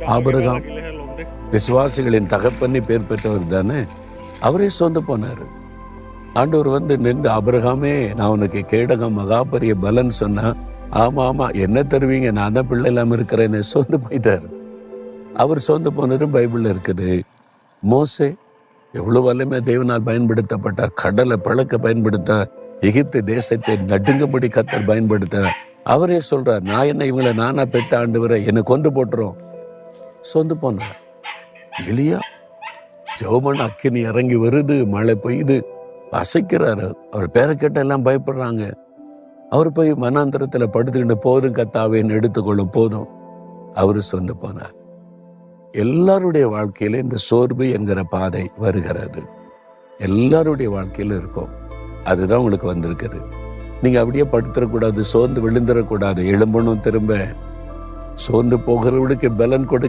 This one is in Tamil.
ஆபிரகாம் விசுவாசிகளின் தகப்பன்னு பேர் பெற்றவர் தானே, அவரே சொந்து போனாரு. ஆண்டவர் வந்து நின்று, ஆபிரகாமே நான் உனக்கு கேடகம் மகாபரிய பலன் சொன்னா, ஆமா ஆமா என்ன தருவீங்க, நான் தான் பிள்ளை இல்லாம இருக்கிறேன்னு சொந்து போயிட்டாரு. அவர் சொந்து போனது பைபிள்ல இருக்குது. மோசே எவ்வளவு வல்லமை தேவனால் பயன்படுத்தப்பட்டார். கடலை பழக்க பயன்படுத்தார். எகிப்து தேசத்தை நடுங்கும்படி கர்த்தர் பயன்படுத்தார். அவரே சொல்றார், நான் என்ன இவங்களை நானா பெத்த ஆண்டவரை என்னை கொண்டு போட்டுரும் சொந்து போனார். எலியா ஜெபம் அக்கினி இறங்கி வருது, மழை பெய்யுது, அசைக்கிறாரு. அவர் பேரை கேட்ட எல்லாம் பயப்படுறாங்க. அவர் போய் மனாந்தரத்துல படுத்துக்கிட்டு போதும் கர்த்தாவேன்னு எடுத்துக்கொள்ளும் போதும் அவரு சொந்து போனார். எல்லாருடைய வாழ்க்கையில இந்த சோர்வு என்கிற பாதை வருகிறது. எல்லாருடைய வாழ்க்கையில இருக்கும். அதுதான் உங்களுக்கு வந்திருக்குது. நீங்க அப்படியே படுத்துடக்கூடாது, சோர்ந்து விழுந்துடக்கூடாது. எழும்பணும், திரும்ப சோர்ந்து போகிறவனுக்கு பலன் கொடு